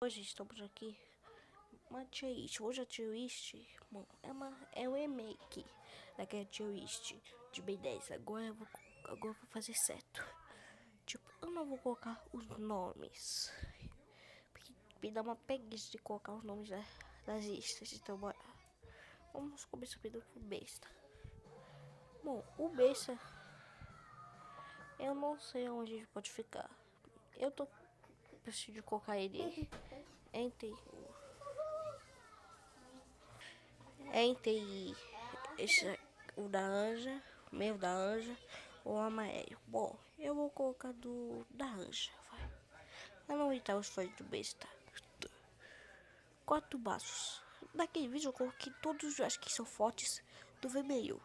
gente, estamos aqui. Uma tier list. Hoje a tier list, bom, é um remake daquela tier list de Ben 10. Agora eu vou fazer certo. Tipo, eu não vou colocar os nomes. Porque me dá uma preguiça de colocar os nomes das listas. Então, bora. Vamos começar primeiro com o besta. Bom, o besta, eu não sei onde ele pode ficar. Eu tô precisando colocar ele entre o da Anja, o meu da Anja, ou o amarelo. Bom, eu vou colocar da Anja, vai. Pra não evitar os fãs do besta. 4 baços. Naquele vídeo eu coloquei todos, acho que são fortes do vermelho.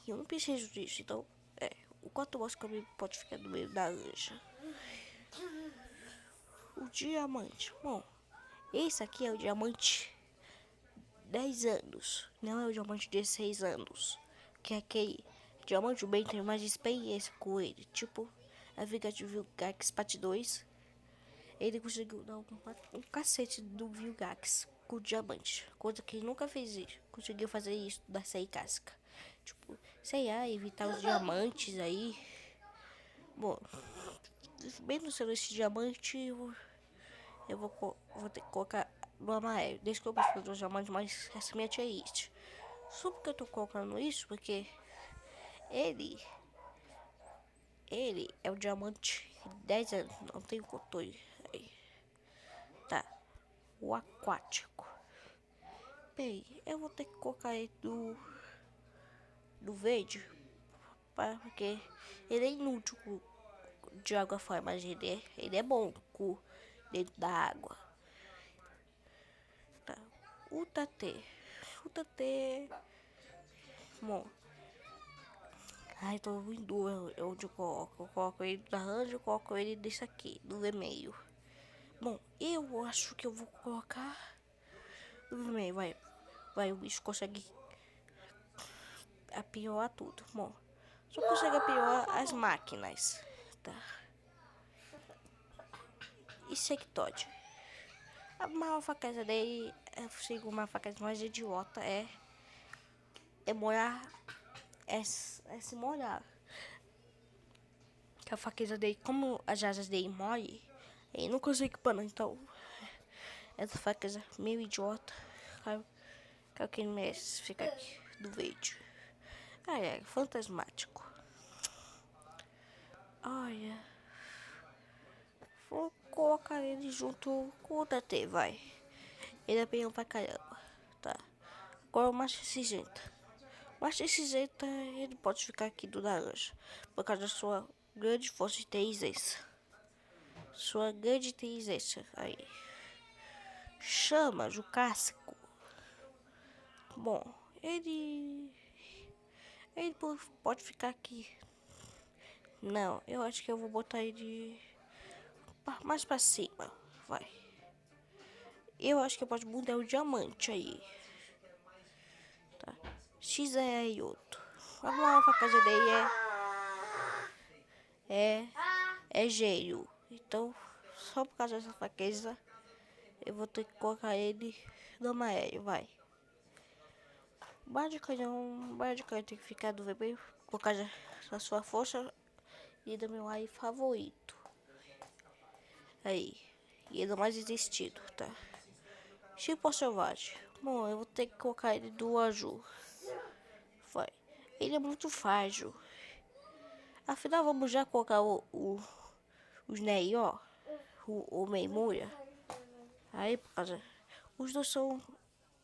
E eu não preciso disso, então, o 4 baços que eu pode ficar no meio da Anja. O diamante. Bom, esse aqui é o diamante 10 anos, não é o diamante 16 anos, que é aquele diamante bem tem mais experiência com ele, tipo a Vilgax Part 2, ele conseguiu dar um cacete do Vilgax com o diamante, coisa que ele nunca fez isso, conseguiu fazer isso da sair casca, tipo, sei lá, evitar os diamantes aí. Bom, mesmo sendo esse diamante, vou ter que colocar no amarelo. Desde que eu preciso dos diamantes, mas essa minha tia list. Só porque eu tô colocando isso, porque ele é o diamante 10 anos, não tem controle. Aí. Tá, o aquático. Bem, eu vou ter que colocar ele do verde, porque ele é inútil de água fora, mas ele é bom dentro da água. Tá, o Tatê. O Tatê. Bom, ai, tô em dúvida onde eu coloco. Eu coloco ele da Range, eu coloco ele desse aqui, do vermelho. Bom, eu acho que eu vou colocar no vermelho, vai, o bicho consegue apiorar tudo. Bom, só consegue apiorar as máquinas, tá? Insectoide. A maior fraqueza dele, a maior fraqueza mais idiota é molhar, é se molhar. Que a fraqueza dele, como as asas dele molham, ele não consegue parar, então essa fraqueza meio idiota. Que é o que ele merece ficar aqui do vídeo. É fantasmático. Olha, vou colocar ele junto com o TT, vai. Ele é bem pra caramba, tá? Agora o Master Cinzenta. O Master Cinzenta, ele pode ficar aqui do laranja, por causa da sua grande força de inteligência. Sua grande inteligência, aí. Chama o casco. Bom, ele pode ficar aqui. Não, eu acho que eu vou botar ele mais pra cima, vai. Eu acho que eu posso mudar o diamante aí. Tá. X é outro. A nova casa dele é gênio. Então, só por causa dessa fraqueza, eu vou ter que colocar ele no amarelo, vai. Bala de canhão tem que ficar do vermelho por causa da sua força e do meu ai favorito. Aí. E ele é mais existido, tá? Tipo selvagem. Bom, eu vou ter que colocar ele do azul. Vai. Ele é muito frágil. Afinal, vamos já colocar os Ney, ó. O Meimura. Aí, por causa. Os dois são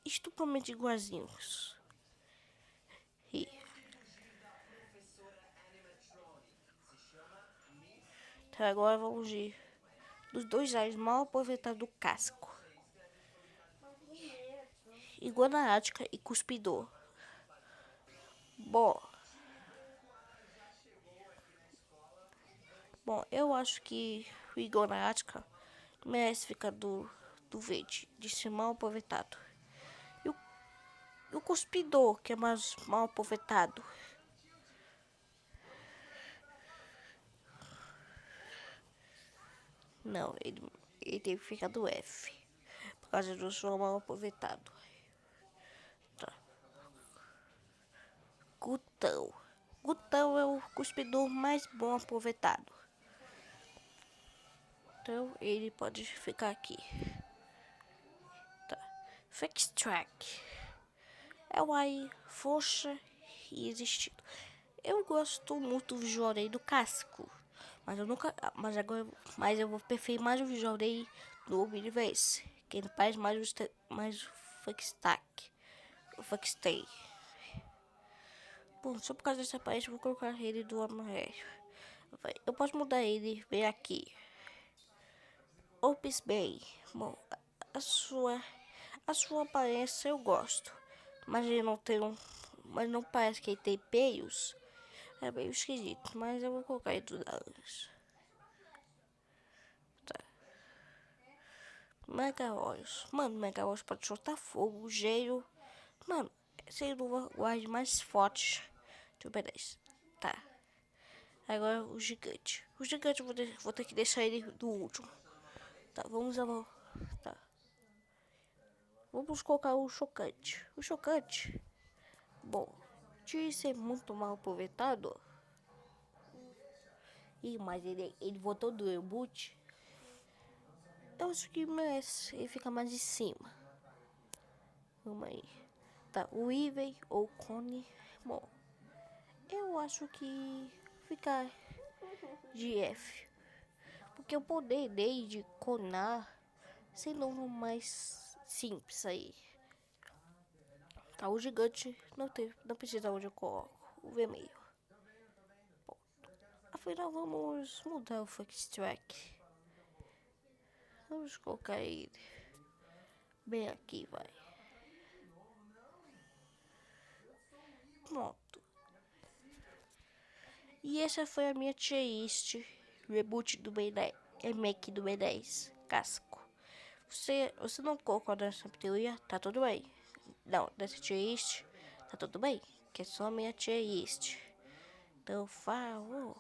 estupidamente iguaizinhos. E. Então agora vamos ir dos dois aios mal aproveitados do casco. Iguana Ática e Cuspidor. Bom. Bom, eu acho que o Iguana Ática merece ficar do verde, de ser mal aproveitado. E o Cuspidor, que é mais mal aproveitado. Não, ele tem que ficar do F. Por causa do som mal aproveitado. Tá. Gutão. Gutão é o cuspidor mais bom aproveitado. Então ele pode ficar aqui. Tá. Fix Track. É o AI, força e existido. Eu gosto muito do visual dele do casco. Mas eu nunca. Mas eu vou preferir mais o visual dele do Omniverse. Que ele faz mais Fuckstack. O Fuckstay. Bom, só por causa dessa parte eu vou colocar ele do amarelo. Eu posso mudar ele bem aqui. Opus Bay. Bom, a sua aparência eu gosto. Mas ele não tem um. Mas não parece que ele tem peios. É meio esquisito. Mas eu vou colocar ele do laranja. Tá. Mega Olhos. Mano, Mega Olhos pode soltar fogo, gelo. Mano, esse é o guarda mais forte do B10. Tá. Agora o gigante. O gigante eu vou ter que deixar ele do último. Tá, vamos lá. Tá. Vamos colocar o chocante. O chocante. Bom, de ser muito mal aproveitado. Ih, mas ele votou do reboot. Eu acho que merece. Ele fica mais de cima. Vamos aí. Tá, o Ivey ou o Cone. Bom, eu acho que ficar de F. Porque o poder dele de conar sendo mais simples aí. Tá, o gigante não precisa onde eu coloco o vermelho. Bom, afinal vamos mudar o Fix Track. Vamos colocar ele bem aqui, vai. Pronto. E essa foi a minha tier list reboot do B10, remake do B10 casco. Você não colocou nessa teoria, tá tudo bem. Não, nessa tier list, tá tudo bem. Que é só a minha tier list. Então, falou.